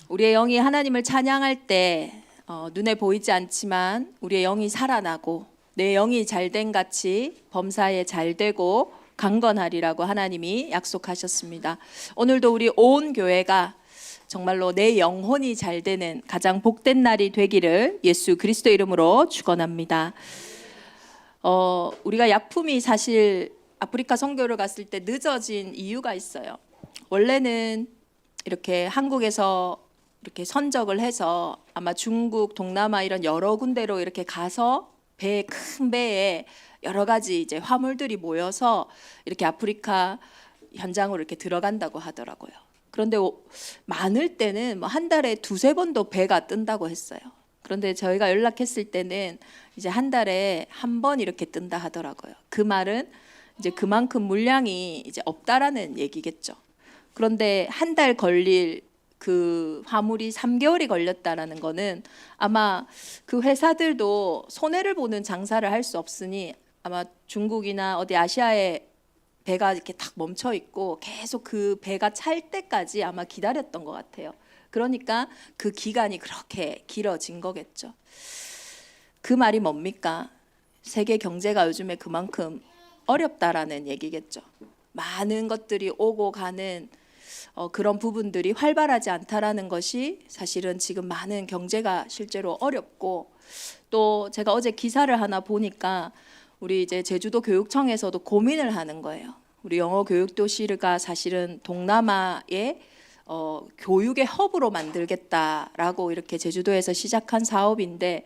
우리의 영이 하나님을 찬양할 때 눈에 보이지 않지만 우리의 영이 살아나고 내 영이 잘된 같이 범사에 잘되고 강건하리라고 하나님이 약속하셨습니다. 오늘도 우리 온 교회가 정말로 내 영혼이 잘되는 가장 복된 날이 되기를 예수 그리스도 이름으로 축원합니다. 우리가 약품이 사실 아프리카 선교를 갔을 때 늦어진 이유가 있어요. 원래는 이렇게 한국에서 이렇게 선적을 해서 아마 중국, 동남아 이런 여러 군데로 이렇게 가서 큰 배에 여러 가지 이제 화물들이 모여서 이렇게 아프리카 현장으로 이렇게 들어간다고 하더라고요. 그런데 많을 때는 뭐 한 달에 두세 번도 배가 뜬다고 했어요. 그런데 저희가 연락했을 때는 이제 한 달에 한 번 이렇게 뜬다 하더라고요. 그 말은 이제 그만큼 물량이 이제 없다라는 얘기겠죠. 그런데 한 달 걸릴 그 화물이 3개월이 걸렸다라는 거는 아마 그 회사들도 손해를 보는 장사를 할 수 없으니 아마 중국이나 어디 아시아에 배가 이렇게 딱 멈춰 있고 계속 그 배가 찰 때까지 아마 기다렸던 것 같아요. 그러니까 그 기간이 그렇게 길어진 거겠죠. 그 말이 뭡니까? 세계 경제가 요즘에 그만큼 어렵다라는 얘기겠죠. 많은 것들이 오고 가는 그런 부분들이 활발하지 않다라는 것이 사실은 지금 많은 경제가 실제로 어렵고, 또 제가 어제 기사를 하나 보니까 우리 이제 제주도 교육청에서도 고민을 하는 거예요. 우리 영어 교육 도시가 사실은 동남아의 교육의 허브로 만들겠다라고 이렇게 제주도에서 시작한 사업인데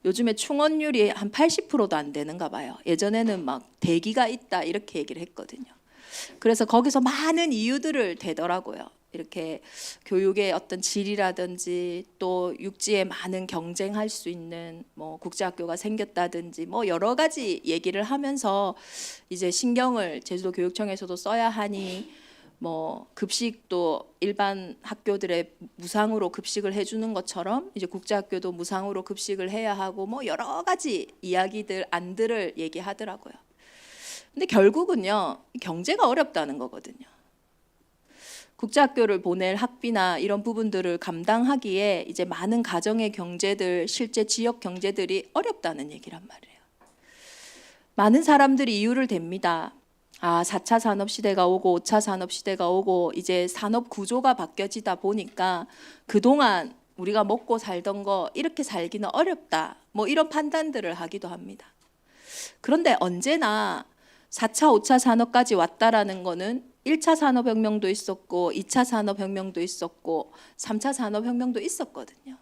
요즘에 충원율이 한 80%도 안 되는가 봐요. 예전에는 막 대기가 있다 이렇게 얘기를 했거든요. 그래서 거기서 많은 이유들을 대더라고요. 이렇게 교육의 어떤 질이라든지 또 육지에 많은 경쟁할 수 있는 뭐 국제학교가 생겼다든지 뭐 여러 가지 얘기를 하면서 이제 신경을 제주도 교육청에서도 써야 하니 뭐 급식도 일반 학교들의 무상으로 급식을 해주는 것처럼 이제 국제학교도 무상으로 급식을 해야 하고 뭐 여러 가지 이야기들 안들을 얘기하더라고요. 근데 결국은요, 경제가 어렵다는 거거든요. 국제학교를 보낼 학비나 이런 부분들을 감당하기에 이제 많은 가정의 경제들, 실제 지역 경제들이 어렵다는 얘기란 말이에요. 많은 사람들이 이유를 댑니다. 4차 산업시대가 오고 5차 산업시대가 오고 이제 산업 구조가 바뀌어지다 보니까 그동안 우리가 먹고 살던 거 이렇게 살기는 어렵다. 뭐 이런 판단들을 하기도 합니다. 그런데 언제나 4차, 5차 산업까지 왔다라는 거는 1차 산업혁명도 있었고 2차 산업혁명도 있었고 3차 산업혁명도 있었거든요.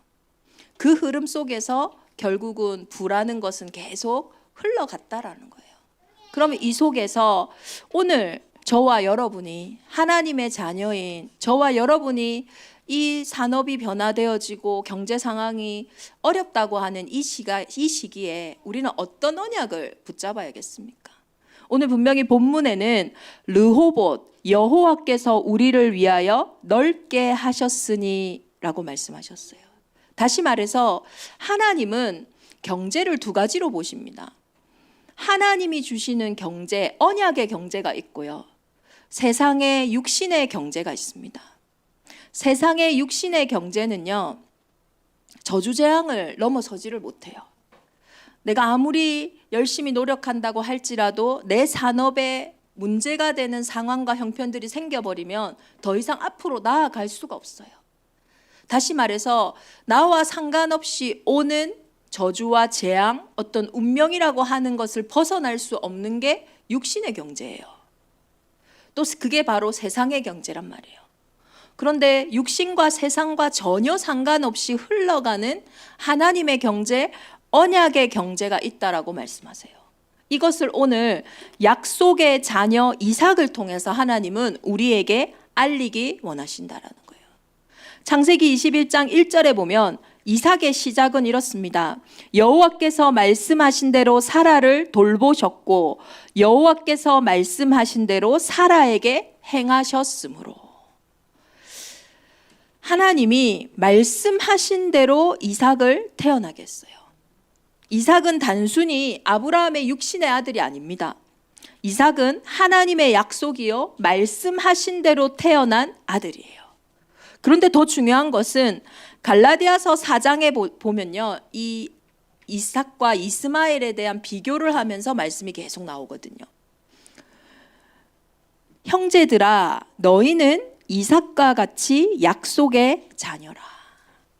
그 흐름 속에서 결국은 부라는 것은 계속 흘러갔다라는 거예요. 그러면 이 속에서 오늘 저와 여러분이 하나님의 자녀인 저와 여러분이 이 산업이 변화되어지고 경제 상황이 어렵다고 하는 이 시기에 우리는 어떤 언약을 붙잡아야겠습니까? 오늘 분명히 본문에는 르호봇 여호와께서 우리를 위하여 넓게 하셨으니 라고 말씀하셨어요. 다시 말해서 하나님은 경제를 두 가지로 보십니다. 하나님이 주시는 경제, 언약의 경제가 있고요. 세상의 육신의 경제가 있습니다. 세상의 육신의 경제는요, 저주재앙을 넘어서지를 못해요. 내가 아무리 열심히 노력한다고 할지라도 내 산업에 문제가 되는 상황과 형편들이 생겨버리면 더 이상 앞으로 나아갈 수가 없어요. 다시 말해서 나와 상관없이 오는 저주와 재앙, 어떤 운명이라고 하는 것을 벗어날 수 없는 게 육신의 경제예요. 또 그게 바로 세상의 경제란 말이에요. 그런데 육신과 세상과 전혀 상관없이 흘러가는 하나님의 경제, 언약의 경제가 있다라고 말씀하세요. 이것을 오늘 약속의 자녀 이삭을 통해서 하나님은 우리에게 알리기 원하신다라는 거예요. 창세기 21장 1절에 보면 이삭의 시작은 이렇습니다. 여호와께서 말씀하신 대로 사라를 돌보셨고 여호와께서 말씀하신 대로 사라에게 행하셨으므로. 하나님이 말씀하신 대로 이삭을 태어나게 했어요. 이삭은 단순히 아브라함의 육신의 아들이 아닙니다. 이삭은 하나님의 약속이요 말씀하신 대로 태어난 아들이에요. 그런데 더 중요한 것은 갈라디아서 4장에 보면요, 이 이삭과 이스마엘에 대한 비교를 하면서 말씀이 계속 나오거든요. 형제들아, 너희는 이삭과 같이 약속의 자녀라.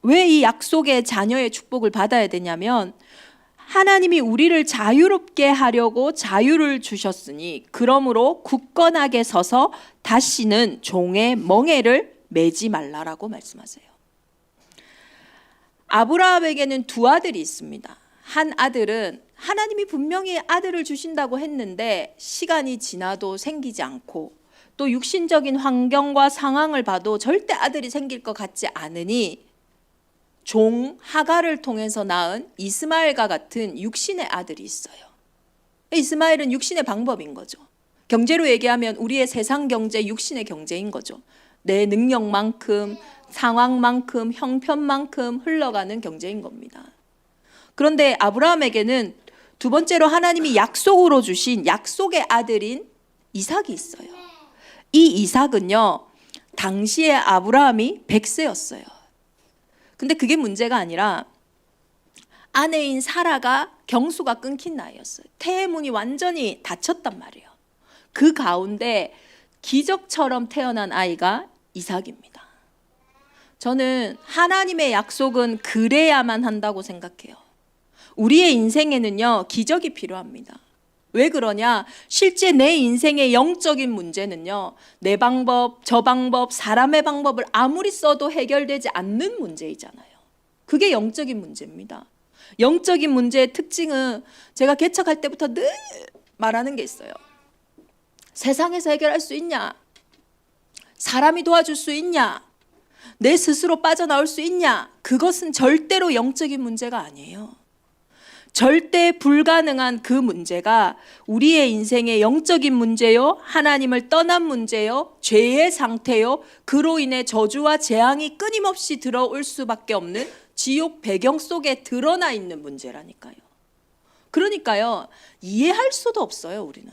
왜 이 약속의 자녀의 축복을 받아야 되냐면, 하나님이 우리를 자유롭게 하려고 자유를 주셨으니 그러므로 굳건하게 서서 다시는 종의 멍에를 매지 말라라고 말씀하세요. 아브라함에게는 두 아들이 있습니다. 한 아들은 하나님이 분명히 아들을 주신다고 했는데 시간이 지나도 생기지 않고, 또 육신적인 환경과 상황을 봐도 절대 아들이 생길 것 같지 않으니 종 하갈을 통해서 낳은 이스마엘과 같은 육신의 아들이 있어요. 이스마엘은 육신의 방법인 거죠. 경제로 얘기하면 우리의 세상 경제, 육신의 경제인 거죠. 내 능력만큼, 상황만큼, 형편만큼 흘러가는 경제인 겁니다. 그런데 아브라함에게는 두 번째로 하나님이 약속으로 주신 약속의 아들인 이삭이 있어요. 이 이삭은요, 당시에 아브라함이 100세였어요. 근데 그게 문제가 아니라 아내인 사라가 경수가 끊긴 나이였어요. 태문이 완전히 닫혔단 말이에요. 그 가운데 기적처럼 태어난 아이가 이삭입니다. 저는 하나님의 약속은 그래야만 한다고 생각해요. 우리의 인생에는요, 기적이 필요합니다. 왜 그러냐? 실제 내 인생의 영적인 문제는요, 내 방법, 저 방법, 사람의 방법을 아무리 써도 해결되지 않는 문제이잖아요. 그게 영적인 문제입니다. 영적인 문제의 특징은 제가 개척할 때부터 늘 말하는 게 있어요. 세상에서 해결할 수 있냐? 사람이 도와줄 수 있냐? 내 스스로 빠져나올 수 있냐? 그것은 절대로 영적인 문제가 아니에요. 절대 불가능한 그 문제가 우리의 인생의 영적인 문제요, 하나님을 떠난 문제요, 죄의 상태요, 그로 인해 저주와 재앙이 끊임없이 들어올 수밖에 없는 지옥 배경 속에 드러나 있는 문제라니까요. 그러니까요, 이해할 수도 없어요. 우리는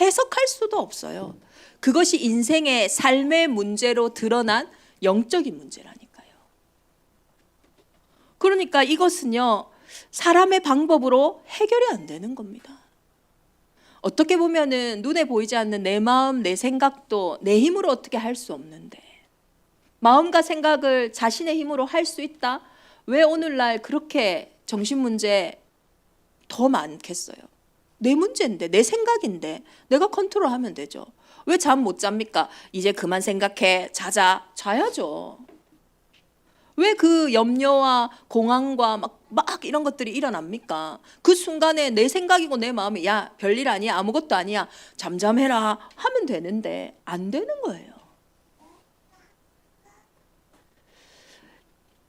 해석할 수도 없어요. 그것이 인생의 삶의 문제로 드러난 영적인 문제라니까요. 그러니까 이것은요, 사람의 방법으로 해결이 안 되는 겁니다. 어떻게 보면은 눈에 보이지 않는 내 마음, 내 생각도 내 힘으로 어떻게 할 수 없는데, 마음과 생각을 자신의 힘으로 할 수 있다? 왜 오늘날 그렇게 정신 문제 더 많겠어요? 내 문제인데, 내 생각인데 내가 컨트롤하면 되죠. 왜 잠 못 잡니까? 이제 그만 생각해, 자자. 자야죠. 왜 그 염려와 공황과 막 이런 것들이 일어납니까? 그 순간에 내 생각이고 내 마음이 야, 별일 아니야, 아무것도 아니야, 잠잠해라 하면 되는데 안 되는 거예요.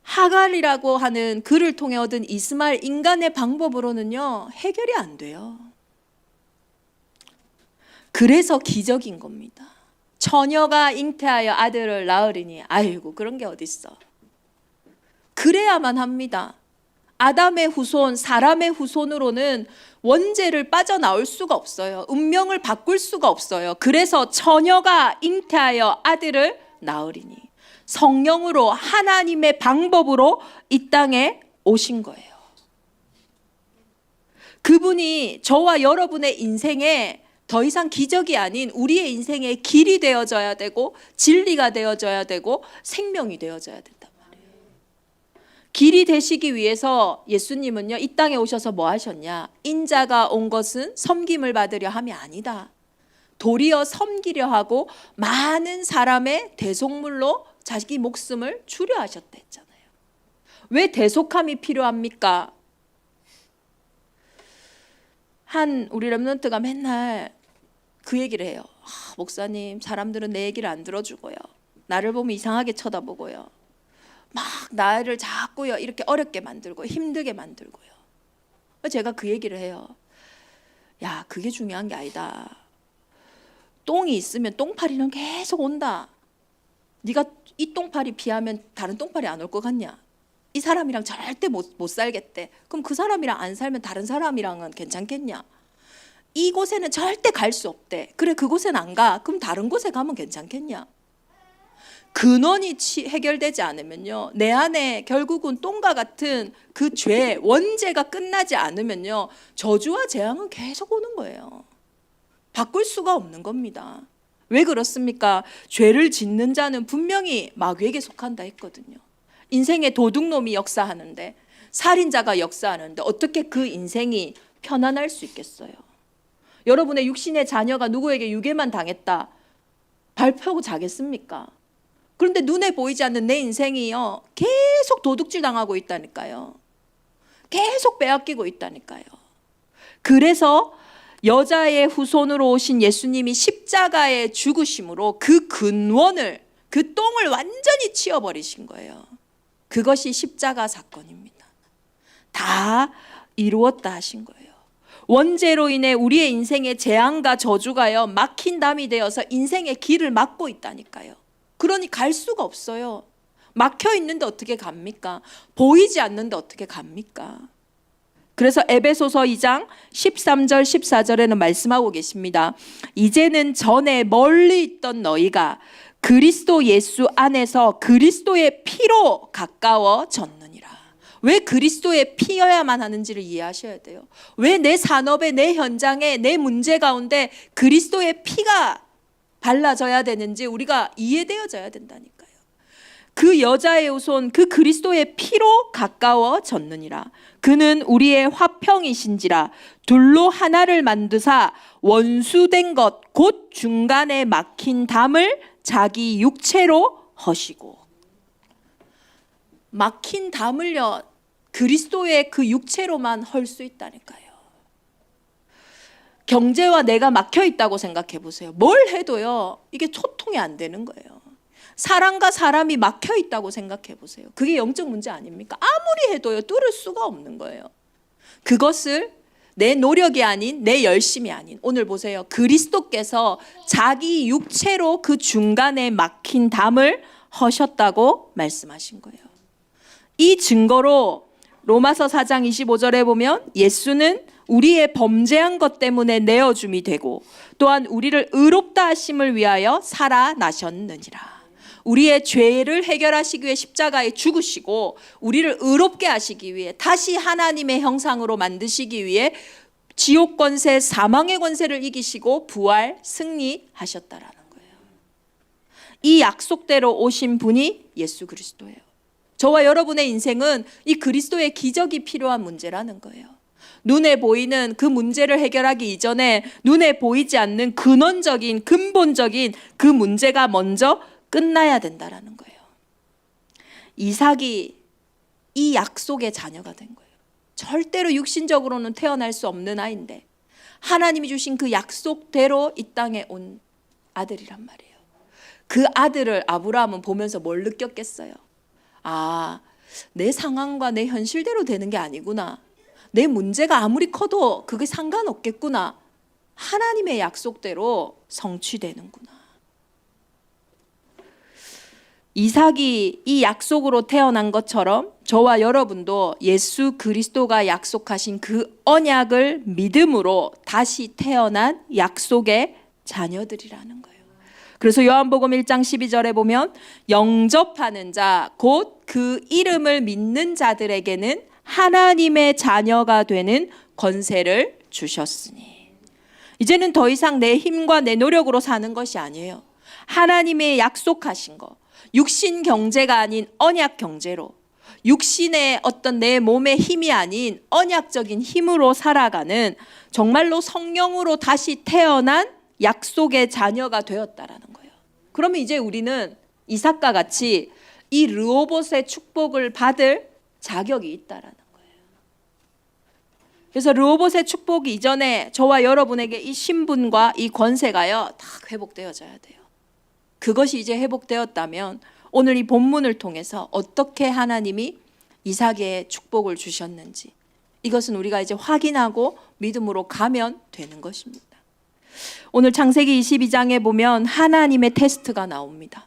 하갈이라고 하는 그를 통해 얻은 이스마엘 인간의 방법으로는요, 해결이 안 돼요. 그래서 기적인 겁니다. 처녀가 잉태하여 아들을 낳으리니, 아이고 그런 게 어딨어. 그래야만 합니다. 아담의 후손, 사람의 후손으로는 원죄를 빠져나올 수가 없어요. 운명을 바꿀 수가 없어요. 그래서 처녀가 잉태하여 아들을 낳으리니, 성령으로 하나님의 방법으로 이 땅에 오신 거예요. 그분이 저와 여러분의 인생에 더 이상 기적이 아닌 우리의 인생의 길이 되어져야 되고, 진리가 되어져야 되고, 생명이 되어져야 된단 말이에요. 길이 되시기 위해서 예수님은요, 이 땅에 오셔서 뭐 하셨냐? 인자가 온 것은 섬김을 받으려 함이 아니다. 도리어 섬기려 하고 많은 사람의 대속물로 자기 목숨을 주려 하셨다 했잖아요. 왜 대속함이 필요합니까? 우리 렘넌트가 맨날 그 얘기를 해요. 목사님, 사람들은 내 얘기를 안 들어주고요, 나를 보면 이상하게 쳐다보고요, 막 나를 자꾸요 이렇게 어렵게 만들고 힘들게 만들고요. 제가 그 얘기를 해요. 야, 그게 중요한 게 아니다. 똥이 있으면 똥파리는 계속 온다. 네가 이 똥파리 피하면 다른 똥파리 안 올 것 같냐? 이 사람이랑 절대 못 살겠대. 그럼 그 사람이랑 안 살면 다른 사람이랑은 괜찮겠냐? 이곳에는 절대 갈 수 없대. 그래, 그곳엔 안 가. 그럼 다른 곳에 가면 괜찮겠냐? 근원이 해결되지 않으면요, 내 안에 결국은 똥과 같은 그 죄, 원죄가 끝나지 않으면요, 저주와 재앙은 계속 오는 거예요. 바꿀 수가 없는 겁니다. 왜 그렇습니까? 죄를 짓는 자는 분명히 마귀에게 속한다 했거든요. 인생의 도둑놈이 역사하는데, 살인자가 역사하는데 어떻게 그 인생이 편안할 수 있겠어요? 여러분의 육신의 자녀가 누구에게 유괴만 당했다, 발표하고 자겠습니까? 그런데 눈에 보이지 않는 내 인생이요, 계속 도둑질 당하고 있다니까요. 계속 빼앗기고 있다니까요. 그래서 여자의 후손으로 오신 예수님이 십자가에 죽으심으로 그 근원을, 그 똥을 완전히 치워버리신 거예요. 그것이 십자가 사건입니다. 다 이루었다 하신 거예요. 원죄로 인해 우리의 인생의 재앙과 저주가요, 막힌 담이 되어서 인생의 길을 막고 있다니까요. 그러니 갈 수가 없어요. 막혀 있는데 어떻게 갑니까? 보이지 않는데 어떻게 갑니까? 그래서 에베소서 2장 13절 14절에는 말씀하고 계십니다. 이제는 전에 멀리 있던 너희가 그리스도 예수 안에서 그리스도의 피로 가까워졌느니라. 왜 그리스도의 피여야만 하는지를 이해하셔야 돼요. 왜 내 산업에, 내 현장에, 내 문제 가운데 그리스도의 피가 발라져야 되는지 우리가 이해되어져야 된다니까요. 그 여자의 후손, 그 그리스도의 피로 가까워졌느니라. 그는 우리의 화평이신지라. 둘로 하나를 만드사 원수된 것 곧 중간에 막힌 담을 자기 육체로 허시고. 막힌 담을요, 그리스도의 그 육체로만 헐 수 있다니까요. 경제와 내가 막혀 있다고 생각해 보세요. 뭘 해도요, 이게 소통이 안 되는 거예요. 사람과 사람이 막혀 있다고 생각해 보세요. 그게 영적 문제 아닙니까? 아무리 해도요, 뚫을 수가 없는 거예요. 그것을 내 노력이 아닌, 내 열심이 아닌, 오늘 보세요. 그리스도께서 자기 육체로 그 중간에 막힌 담을 허셨다고 말씀하신 거예요. 이 증거로 로마서 4장 25절에 보면 예수는 우리의 범죄한 것 때문에 내어줌이 되고 또한 우리를 의롭다 하심을 위하여 살아나셨느니라. 우리의 죄를 해결하시기 위해 십자가에 죽으시고 우리를 의롭게 하시기 위해 다시 하나님의 형상으로 만드시기 위해 지옥 권세, 사망의 권세를 이기시고 부활, 승리하셨다라는 거예요. 이 약속대로 오신 분이 예수 그리스도예요. 저와 여러분의 인생은 이 그리스도의 기적이 필요한 문제라는 거예요. 눈에 보이는 그 문제를 해결하기 이전에 눈에 보이지 않는 근원적인, 근본적인 그 문제가 먼저 끝나야 된다라는 거예요. 이삭이 이 약속의 자녀가 된 거예요. 절대로 육신적으로는 태어날 수 없는 아이인데 하나님이 주신 그 약속대로 이 땅에 온 아들이란 말이에요. 그 아들을 아브라함은 보면서 뭘 느꼈겠어요? 아, 내 상황과 내 현실대로 되는 게 아니구나. 내 문제가 아무리 커도 그게 상관없겠구나. 하나님의 약속대로 성취되는구나. 이삭이 이 약속으로 태어난 것처럼 저와 여러분도 예수 그리스도가 약속하신 그 언약을 믿음으로 다시 태어난 약속의 자녀들이라는 거예요. 그래서 요한복음 1장 12절에 보면 영접하는 자, 곧 그 이름을 믿는 자들에게는 하나님의 자녀가 되는 권세를 주셨으니. 이제는 더 이상 내 힘과 내 노력으로 사는 것이 아니에요. 하나님의 약속하신 거, 육신 경제가 아닌 언약 경제로, 육신의 어떤 내 몸의 힘이 아닌 언약적인 힘으로 살아가는 정말로 성령으로 다시 태어난 약속의 자녀가 되었다라는 거예요. 그러면 이제 우리는 이삭과 같이 이 르호봇의 축복을 받을 자격이 있다라는 거예요. 그래서 르호봇의 축복이 이전에 저와 여러분에게 이 신분과 이 권세가요, 다 회복되어져야 돼요. 그것이 이제 회복되었다면 오늘 이 본문을 통해서 어떻게 하나님이 이삭에게 축복을 주셨는지 이것은 우리가 이제 확인하고 믿음으로 가면 되는 것입니다. 오늘 창세기 22장에 보면 하나님의 테스트가 나옵니다.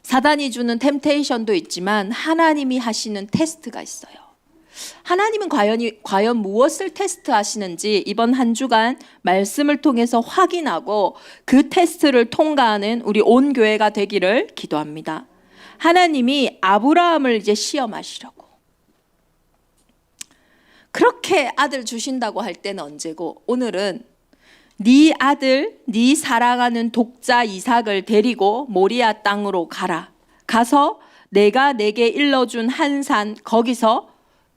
사단이 주는 템테이션도 있지만 하나님이 하시는 테스트가 있어요. 하나님은 과연 무엇을 테스트하시는지 이번 한 주간 말씀을 통해서 확인하고 그 테스트를 통과하는 우리 온 교회가 되기를 기도합니다. 하나님이 아브라함을 이제 시험하시려고. 그렇게 아들 주신다고 할 때는 언제고, 오늘은 네 아들, 네 사랑하는 독자 이삭을 데리고 모리아 땅으로 가라. 가서 내가 내게 일러준 한 산, 거기서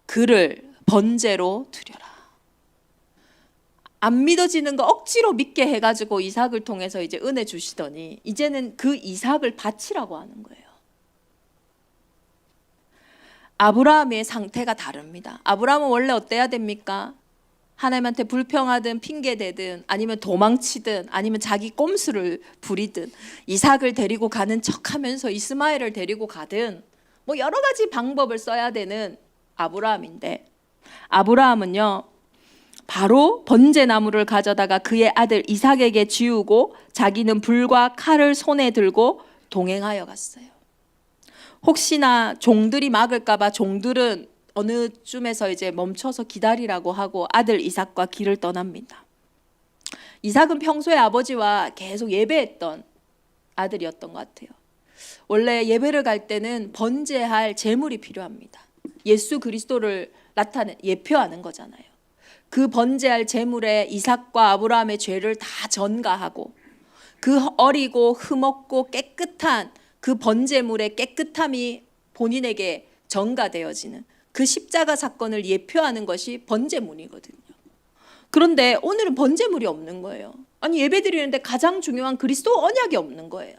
그를 번제로 드려라. 안 믿어지는 거 억지로 믿게 해가지고 이삭을 통해서 이제 은혜 주시더니 이제는 그 이삭을 바치라고 하는 거예요. 아브라함의 상태가 다릅니다. 아브라함은 원래 어때야 됩니까? 하나님한테 불평하든 핑계대든 아니면 도망치든 아니면 자기 꼼수를 부리든 이삭을 데리고 가는 척하면서 이스마엘을 데리고 가든 뭐 여러 가지 방법을 써야 되는 아브라함인데, 아브라함은요 바로 번제나무를 가져다가 그의 아들 이삭에게 지우고 자기는 불과 칼을 손에 들고 동행하여 갔어요. 혹시나 종들이 막을까봐 종들은 어느 쯤에서 이제 멈춰서 기다리라고 하고 아들 이삭과 길을 떠납니다. 이삭은 평소에 아버지와 계속 예배했던 아들이었던 것 같아요. 원래 예배를 갈 때는 번제할 제물이 필요합니다. 예수 그리스도를 예표하는 거잖아요. 그 번제할 제물에 이삭과 아브라함의 죄를 다 전가하고 그 어리고 흠없고 깨끗한 그 번제물의 깨끗함이 본인에게 전가되어지는 그 십자가 사건을 예표하는 것이 번제물이거든요. 그런데 오늘은 번제물이 없는 거예요. 아니 예배드리는데 가장 중요한 그리스도 언약이 없는 거예요.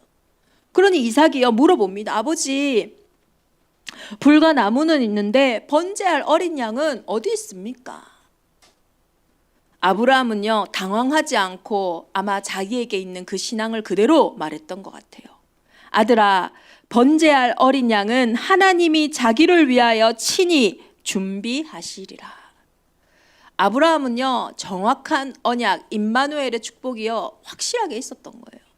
그러니 이삭이요 물어봅니다. 아버지, 불과 나무는 있는데 번제할 어린 양은 어디 있습니까? 아브라함은요 당황하지 않고 아마 자기에게 있는 그 신앙을 그대로 말했던 것 같아요. 아들아, 번제할 어린 양은 하나님이 자기를 위하여 친히 준비하시리라. 아브라함은요 정확한 언약 임마누엘의 축복이요 확실하게 있었던 거예요.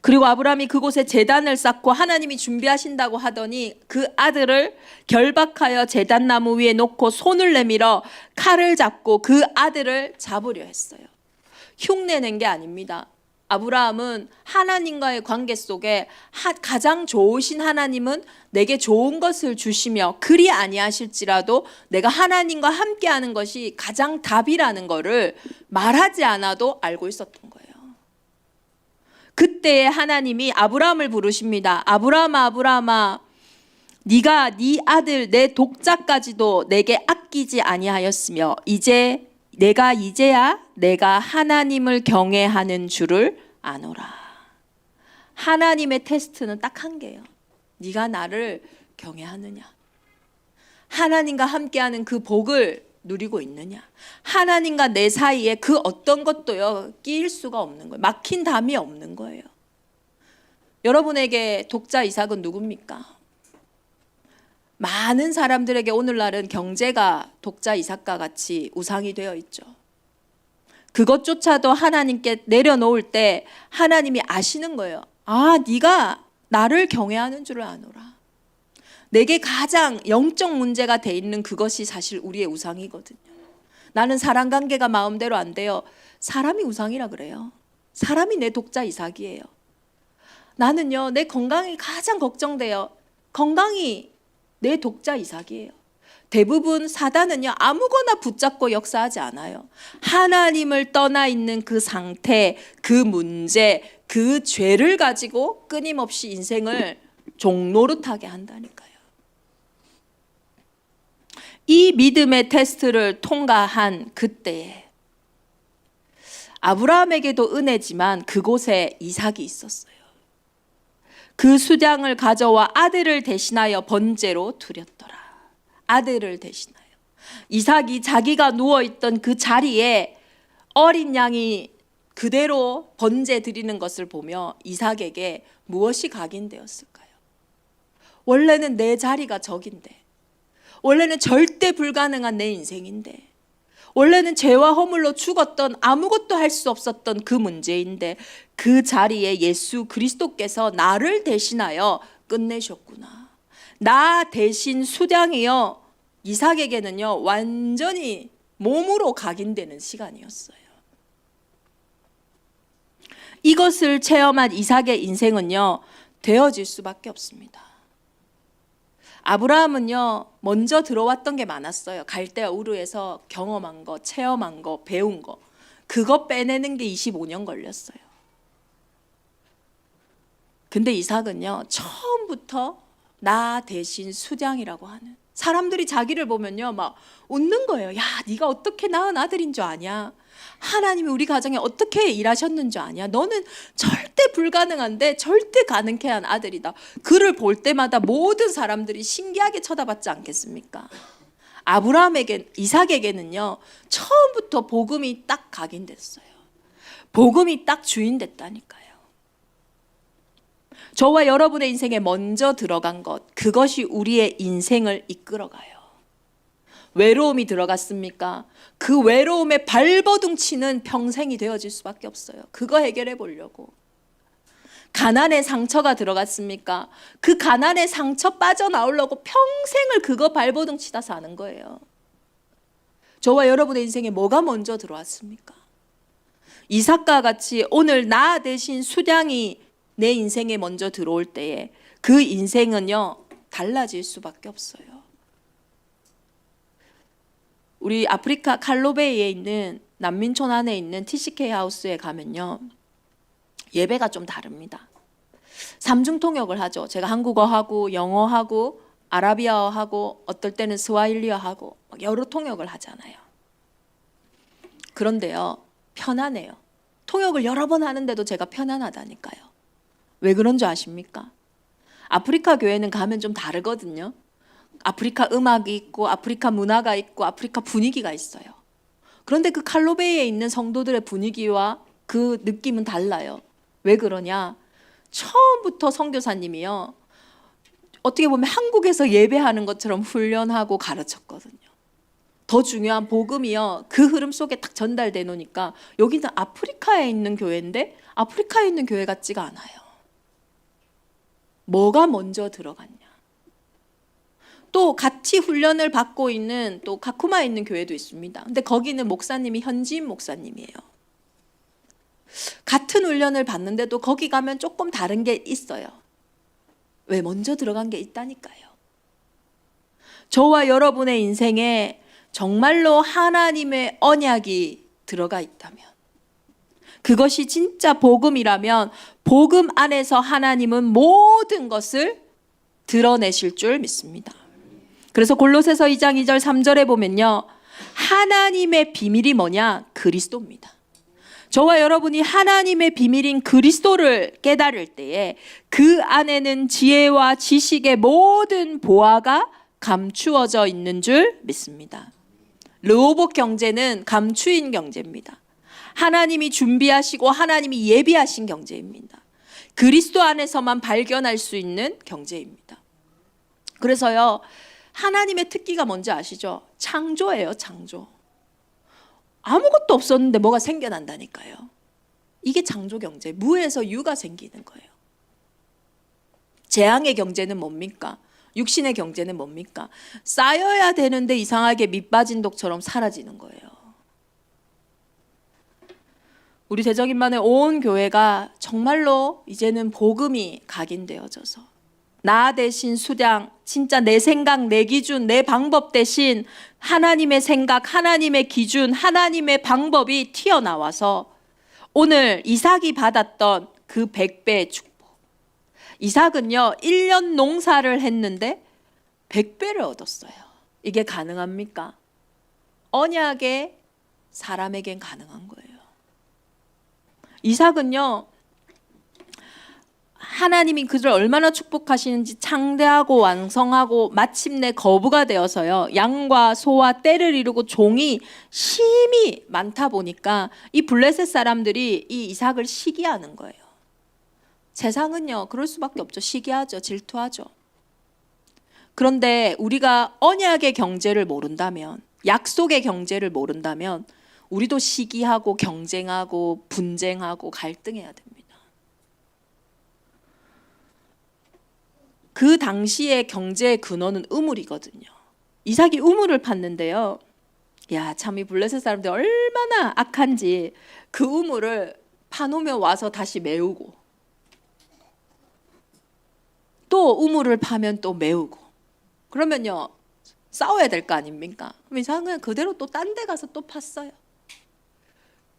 그리고 아브라함이 그곳에 제단을 쌓고 하나님이 준비하신다고 하더니 그 아들을 결박하여 제단나무 위에 놓고 손을 내밀어 칼을 잡고 그 아들을 잡으려 했어요. 흉내낸 게 아닙니다. 아브라함은 하나님과의 관계 속에 가장 좋으신 하나님은 내게 좋은 것을 주시며 그리 아니하실지라도 내가 하나님과 함께하는 것이 가장 답이라는 것을 말하지 않아도 알고 있었던 거예요. 그때 하나님이 아브라함을 부르십니다. 아브라함아, 아브라함아, 네가 네 아들 내 독자까지도 내게 아끼지 아니하였으며 이제야 내가 하나님을 경외하는 줄을 아노라. 하나님의 테스트는 딱 한 개예요. 네가 나를 경외하느냐, 하나님과 함께하는 그 복을 누리고 있느냐, 하나님과 내 사이에 그 어떤 것도요 끼일 수가 없는 거예요. 막힌 담이 없는 거예요. 여러분에게 독자 이삭은 누굽니까? 많은 사람들에게 오늘날은 경제가 독자 이삭과 같이 우상이 되어 있죠. 그것조차도 하나님께 내려놓을 때 하나님이 아시는 거예요. 아, 네가 나를 경외하는 줄을 아노라. 내게 가장 영적 문제가 돼 있는 그것이 사실 우리의 우상이거든요. 나는 사람 관계가 마음대로 안 돼요. 사람이 우상이라 그래요. 사람이 내 독자 이삭이에요. 나는요 내 건강이 가장 걱정돼요. 건강이 내 독자 이삭이에요. 대부분 사단은요 아무거나 붙잡고 역사하지 않아요. 하나님을 떠나 있는 그 상태, 그 문제, 그 죄를 가지고 끊임없이 인생을 종노릇하게 한다니까요. 이 믿음의 테스트를 통과한 그때에 아브라함에게도 은혜지만 그곳에 이삭이 있었어요. 그 수장을 가져와 아들을 대신하여 번제로 드렸더라. 아들을 대신하여. 이삭이 자기가 누워있던 그 자리에 어린 양이 그대로 번제 드리는 것을 보며 이삭에게 무엇이 각인되었을까요? 원래는 내 자리가 저긴데, 원래는 절대 불가능한 내 인생인데, 원래는 죄와 허물로 죽었던 아무것도 할 수 없었던 그 문제인데 그 자리에 예수 그리스도께서 나를 대신하여 끝내셨구나. 나 대신 수장이여 이삭에게는요 완전히 몸으로 각인되는 시간이었어요. 이것을 체험한 이삭의 인생은요 되어질 수밖에 없습니다. 아브라함은요 먼저 들어왔던 게 많았어요. 갈대아 우르에서 경험한 거, 체험한 거, 배운 거, 그거 빼내는 게 25년 걸렸어요. 근데 이삭은요 처음부터 나 대신 수장이라고 하는, 사람들이 자기를 보면요 막 웃는 거예요. 야, 네가 어떻게 낳은 아들인 줄 아냐? 하나님이 우리 가정에 어떻게 일하셨는 줄 아냐? 너는 절대 불가능한데 절대 가능케 한 아들이다. 그를 볼 때마다 모든 사람들이 신기하게 쳐다봤지 않겠습니까? 이삭에게는요 처음부터 복음이 딱 각인됐어요. 복음이 딱 주인 됐다니까요. 저와 여러분의 인생에 먼저 들어간 것, 그것이 우리의 인생을 이끌어가요. 외로움이 들어갔습니까? 그 외로움에 발버둥 치는 평생이 되어질 수밖에 없어요. 그거 해결해 보려고. 가난의 상처가 들어갔습니까? 그 가난의 상처 빠져나오려고 평생을 그거 발버둥 치다 사는 거예요. 저와 여러분의 인생에 뭐가 먼저 들어왔습니까? 이삭과 같이 오늘 나 대신 수량이 내 인생에 먼저 들어올 때에 그 인생은요 달라질 수밖에 없어요. 우리 아프리카 칼로베이에 있는 난민촌 안에 있는 TCK 하우스에 가면요 예배가 좀 다릅니다. 삼중통역을 하죠. 제가 한국어하고 영어하고 아라비아어하고 어떨 때는 스와힐리어하고 여러 통역을 하잖아요. 그런데요 편안해요. 통역을 여러 번 하는데도 제가 편안하다니까요. 왜 그런 줄 아십니까? 아프리카 교회는 가면 좀 다르거든요. 아프리카 음악이 있고 아프리카 문화가 있고 아프리카 분위기가 있어요. 그런데 그 칼로베이에 있는 성도들의 분위기와 그 느낌은 달라요. 왜 그러냐? 처음부터 선교사님이요 어떻게 보면 한국에서 예배하는 것처럼 훈련하고 가르쳤거든요. 더 중요한 복음이요 그 흐름 속에 딱 전달돼 놓으니까 여기는 아프리카에 있는 교회인데 아프리카에 있는 교회 같지가 않아요. 뭐가 먼저 들어갔냐? 또 같이 훈련을 받고 있는 또 카쿠마에 있는 교회도 있습니다. 근데 거기는 목사님이 현지인 목사님이에요. 같은 훈련을 받는데도 거기 가면 조금 다른 게 있어요. 왜? 먼저 들어간 게 있다니까요. 저와 여러분의 인생에 정말로 하나님의 언약이 들어가 있다면, 그것이 진짜 복음이라면 복음 안에서 하나님은 모든 것을 드러내실 줄 믿습니다. 그래서 골로새서 2장 2절 3절에 보면요 하나님의 비밀이 뭐냐? 그리스도입니다. 저와 여러분이 하나님의 비밀인 그리스도를 깨달을 때에 그 안에는 지혜와 지식의 모든 보화가 감추어져 있는 줄 믿습니다. 르호봇 경제는 감추인 경제입니다. 하나님이 준비하시고 하나님이 예비하신 경제입니다. 그리스도 안에서만 발견할 수 있는 경제입니다. 그래서요 하나님의 특기가 뭔지 아시죠? 창조예요. 창조. 아무것도 없었는데 뭐가 생겨난다니까요. 이게 창조 경제. 무에서 유가 생기는 거예요. 재앙의 경제는 뭡니까? 육신의 경제는 뭡니까? 쌓여야 되는데 이상하게 밑빠진 독처럼 사라지는 거예요. 우리 대적인만의 온 교회가 정말로 이제는 복음이 각인되어져서 나 대신 수량, 진짜 내 생각, 내 기준, 내 방법 대신 하나님의 생각, 하나님의 기준, 하나님의 방법이 튀어나와서 오늘 이삭이 받았던 그 100배의 축복. 이삭은요 1년 농사를 했는데 100배를 얻었어요. 이게 가능합니까? 언약의 사람에겐 가능한 거예요. 이삭은요 하나님이 그를 얼마나 축복하시는지 창대하고 왕성하고 마침내 거부가 되어서요 양과 소와 떼를 이루고 종이 심히 많다 보니까 이 블레셋 사람들이 이 이삭을 시기하는 거예요. 세상은요 그럴 수밖에 없죠. 시기하죠. 질투하죠. 그런데 우리가 언약의 경제를 모른다면, 약속의 경제를 모른다면 우리도 시기하고 경쟁하고 분쟁하고 갈등해야 됩니다. 그 당시의 경제의 근원은 우물이거든요. 이삭이 우물을 팠는데요. 야, 참 이 블레셋 사람들 얼마나 악한지 그 우물을 파놓으면 와서 다시 메우고, 또 우물을 파면 또 메우고, 그러면요 싸워야 될 거 아닙니까? 그럼 이삭은 그대로 또 딴 데 가서 또 팠어요.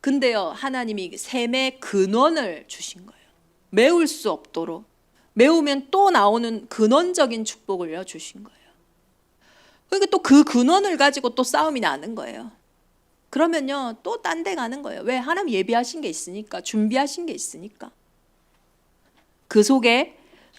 근데요 하나님이 샘의 근원을 주신 거예요. 메울 수 없도록, 메우면 또 나오는 근원적인 축복을요 주신 거예요. 그러니까 또 그 근원을 가지고 또 싸움이 나는 거예요. 그러면요 또 딴 데 가는 거예요. 왜? 하나님 예비하신 게 있으니까, 준비하신 게 있으니까. 그 속에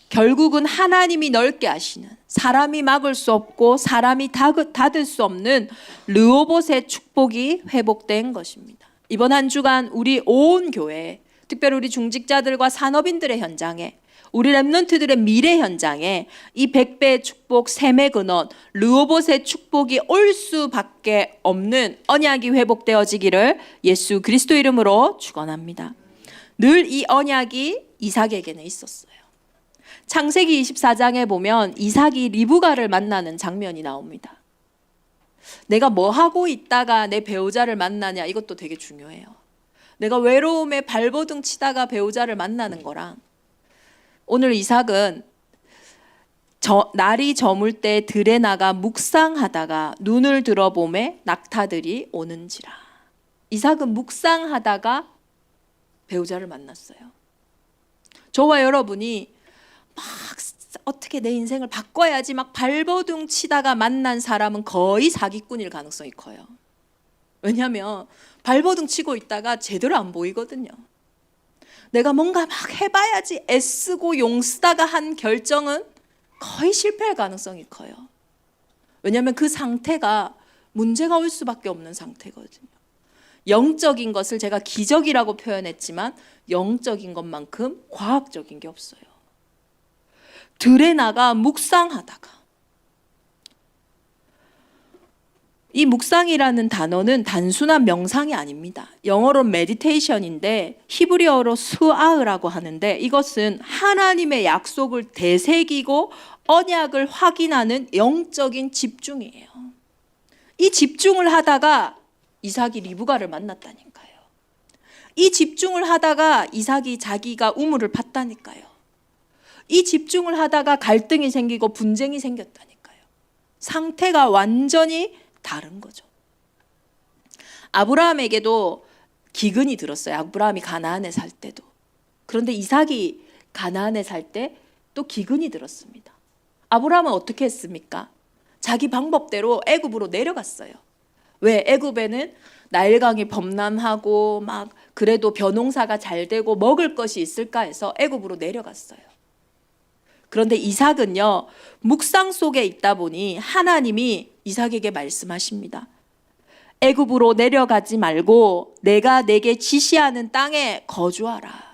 결국은 하나님이 넓게 하시는, 사람이 막을 수 없고 사람이 닫을 수 없는 르호봇의 축복이 회복된 것입니다. 이번 한 주간 우리 온 교회, 특별히 우리 중직자들과 산업인들의 현장에, 우리 랩런트들의 미래 현장에 이 100배의 축복, 샘의 근원, 르호봇의 축복이 올 수밖에 없는 언약이 회복되어지기를 예수 그리스도 이름으로 축원합니다. 늘 이 언약이 이삭에게는 있었어요. 창세기 24장에 보면 이삭이 리브가를 만나는 장면이 나옵니다. 내가 뭐 하고 있다가 내 배우자를 만나냐, 이것도 되게 중요해요. 내가 외로움에 발버둥 치다가 배우자를 만나는 거랑, 오늘 이삭은 날이 저물 때 들에 나가 묵상하다가 눈을 들어보매 낙타들이 오는지라. 이삭은 묵상하다가 배우자를 만났어요. 저와 여러분이 막 어떻게 내 인생을 바꿔야지 막 발버둥 치다가 만난 사람은 거의 사기꾼일 가능성이 커요. 왜냐하면 발버둥 치고 있다가 제대로 안 보이거든요. 내가 뭔가 막 해봐야지 애쓰고 용쓰다가 한 결정은 거의 실패할 가능성이 커요. 왜냐하면 그 상태가 문제가 올 수밖에 없는 상태거든요. 영적인 것을 제가 기적이라고 표현했지만 영적인 것만큼 과학적인 게 없어요. 들에 나가 묵상하다가, 이 묵상이라는 단어는 단순한 명상이 아닙니다. 영어로 meditation인데 히브리어로 스아흐라고 하는데, 이것은 하나님의 약속을 되새기고 언약을 확인하는 영적인 집중이에요. 이 집중을 하다가 이삭이 리브가를 만났다니까요. 이 집중을 하다가 이삭이 자기가 우물을 팠다니까요. 이 집중을 하다가 갈등이 생기고 분쟁이 생겼다니까요. 상태가 완전히 다른 거죠. 아브라함에게도 기근이 들었어요. 아브라함이 가나안에 살 때도. 그런데 이삭이 가나안에 살 때 또 기근이 들었습니다. 아브라함은 어떻게 했습니까? 자기 방법대로 애굽으로 내려갔어요. 왜? 애굽에는 나일강이 범람하고 막 그래도 벼농사가 잘 되고 먹을 것이 있을까 해서 애굽으로 내려갔어요. 그런데 이삭은요, 묵상 속에 있다 보니 하나님이 이삭에게 말씀하십니다. 애굽으로 내려가지 말고 내가 내게 지시하는 땅에 거주하라.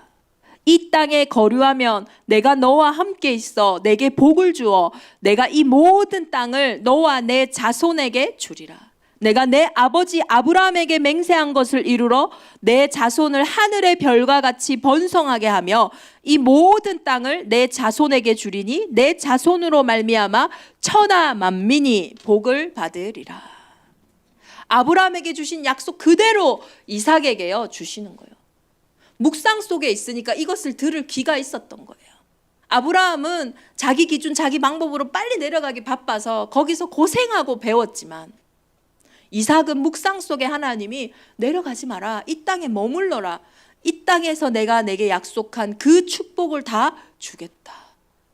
이 땅에 거류하면 내가 너와 함께 있어 내게 복을 주어 내가 이 모든 땅을 너와 내 자손에게 주리라. 내가 내 아버지 아브라함에게 맹세한 것을 이루러 내 자손을 하늘의 별과 같이 번성하게 하며 이 모든 땅을 내 자손에게 주리니 내 자손으로 말미암아 천하 만민이 복을 받으리라. 아브라함에게 주신 약속 그대로 이삭에게요 주시는 거예요. 묵상 속에 있으니까 이것을 들을 귀가 있었던 거예요. 아브라함은 자기 기준 자기 방법으로 빨리 내려가기 바빠서 거기서 고생하고 배웠지만, 이삭은 묵상 속에 하나님이 내려가지 마라, 이 땅에 머물러라, 이 땅에서 내가 내게 약속한 그 축복을 다 주겠다.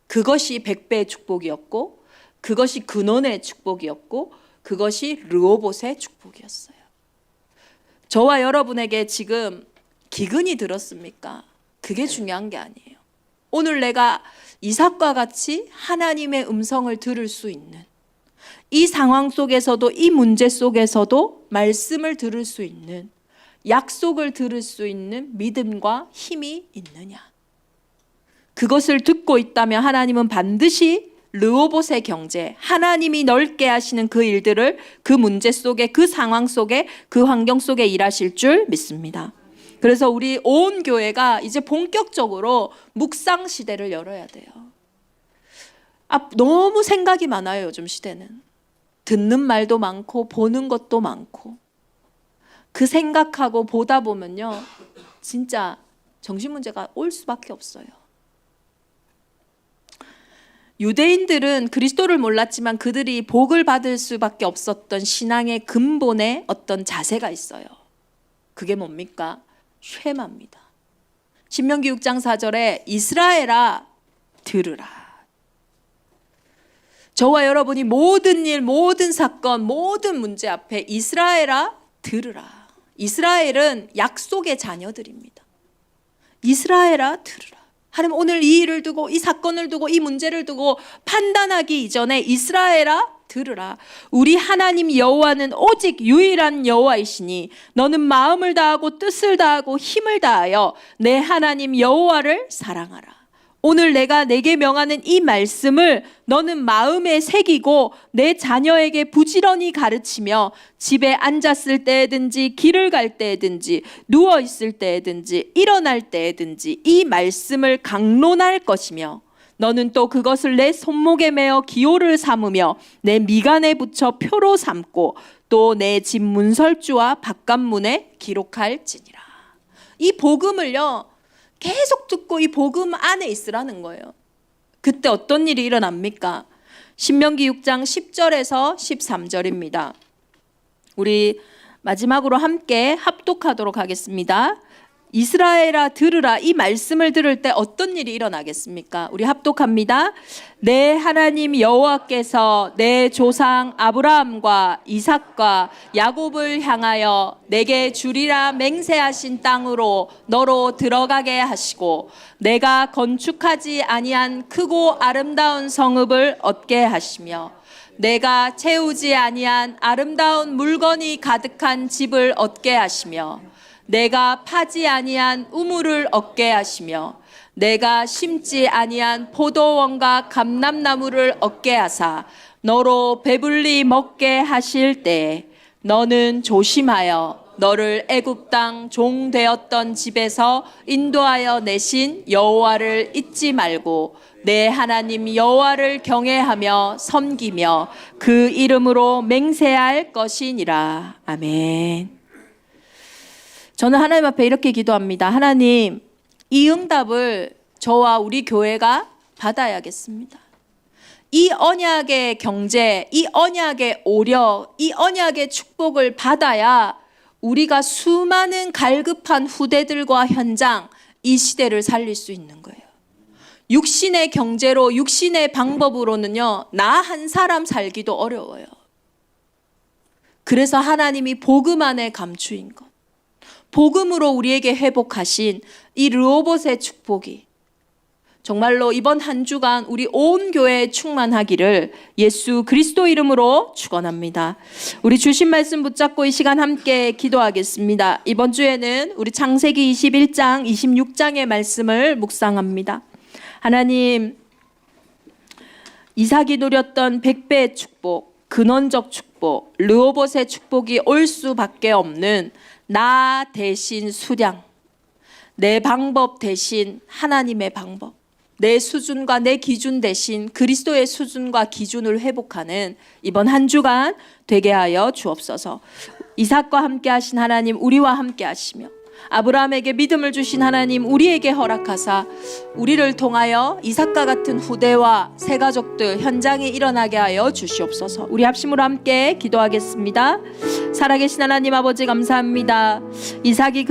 그것이 100배의 축복이었고, 그것이 근원의 축복이었고, 그것이 르호봇의 축복이었어요. 저와 여러분에게 지금 기근이 들었습니까? 그게 중요한 게 아니에요. 오늘 내가 이삭과 같이 하나님의 음성을 들을 수 있는, 이 상황 속에서도 이 문제 속에서도 말씀을 들을 수 있는, 약속을 들을 수 있는 믿음과 힘이 있느냐. 그것을 듣고 있다면 하나님은 반드시 르호봇의 경제, 하나님이 넓게 하시는 그 일들을 그 문제 속에, 그 상황 속에, 그 환경 속에 일하실 줄 믿습니다. 그래서 우리 온 교회가 이제 본격적으로 묵상 시대를 열어야 돼요. 너무 생각이 많아요, 요즘 시대는. 듣는 말도 많고 보는 것도 많고 그 생각하고 보다 보면요 진짜 정신문제가 올 수밖에 없어요. 유대인들은 그리스도를 몰랐지만 그들이 복을 받을 수밖에 없었던 신앙의 근본에 어떤 자세가 있어요. 그게 뭡니까? 쉐마입니다. 신명기 6장 4절에 이스라엘아 들으라. 저와 여러분이 모든 일, 모든 사건, 모든 문제 앞에 이스라엘아 들으라. 이스라엘은 약속의 자녀들입니다. 이스라엘아 들으라. 하나님 오늘 이 일을 두고 이 사건을 두고 이 문제를 두고 판단하기 이전에 이스라엘아 들으라. 우리 하나님 여호와는 오직 유일한 여호와이시니 너는 마음을 다하고 뜻을 다하고 힘을 다하여 내 하나님 여호와를 사랑하라. 오늘 내가 내게 명하는 이 말씀을 너는 마음에 새기고 내 자녀에게 부지런히 가르치며 집에 앉았을 때든지 길을 갈 때든지 누워 있을 때든지 일어날 때든지 이 말씀을 강론할 것이며 너는 또 그것을 내 손목에 매어 기호를 삼으며 내 미간에 붙여 표로 삼고 또 내 집 문설주와 바깥문에 기록할지니라. 이 복음을요 계속 듣고 이 복음 안에 있으라는 거예요. 그때 어떤 일이 일어납니까? 신명기 6장 10절에서 13절입니다. 우리 마지막으로 함께 합독하도록 하겠습니다. 이스라엘아 들으라. 이 말씀을 들을 때 어떤 일이 일어나겠습니까? 우리 합독합니다. 내 하나님 여호와께서 내 조상 아브라함과 이삭과 야곱을 향하여 내게 주리라 맹세하신 땅으로 너로 들어가게 하시고 내가 건축하지 아니한 크고 아름다운 성읍을 얻게 하시며 내가 채우지 아니한 아름다운 물건이 가득한 집을 얻게 하시며 내가 파지 아니한 우물을 얻게 하시며 내가 심지 아니한 포도원과 감람나무를 얻게 하사 너로 배불리 먹게 하실 때에 너는 조심하여 너를 애굽 땅 종 되었던 집에서 인도하여 내신 여호와를 잊지 말고 내 하나님 여호와를 경외하며 섬기며 그 이름으로 맹세할 것이니라. 아멘. 저는 하나님 앞에 이렇게 기도합니다. 하나님, 이 응답을 저와 우리 교회가 받아야겠습니다. 이 언약의 경제, 이 언약의 오력, 이 언약의 축복을 받아야 우리가 수많은 갈급한 후대들과 현장, 이 시대를 살릴 수 있는 거예요. 육신의 경제로, 육신의 방법으로는요, 나 한 사람 살기도 어려워요. 그래서 하나님이 복음 안에 감추인 것. 복음으로 우리에게 회복하신 이 르호봇의 축복이 정말로 이번 한 주간 우리 온 교회에 충만하기를 예수 그리스도 이름으로 축원합니다. 우리 주신 말씀 붙잡고 이 시간 함께 기도하겠습니다. 이번 주에는 우리 창세기 21장, 26장의 말씀을 묵상합니다. 하나님, 이삭이 누렸던 100배의 축복, 근원적 축복, 르호봇의 축복이 올 수밖에 없는 나 대신 수량, 내 방법 대신 하나님의 방법, 내 수준과 내 기준 대신 그리스도의 수준과 기준을 회복하는 이번 한 주간 되게 하여 주옵소서. 이삭과 함께 하신 하나님 우리와 함께 하시며 아브라함에게 믿음을 주신 하나님 우리에게 허락하사 우리를 통하여 이삭과 같은 후대와 새 가족들 현장에 일어나게 하여 주시옵소서. 우리 합심으로 함께 기도하겠습니다. 살아계신 하나님 아버지 감사합니다. 이삭이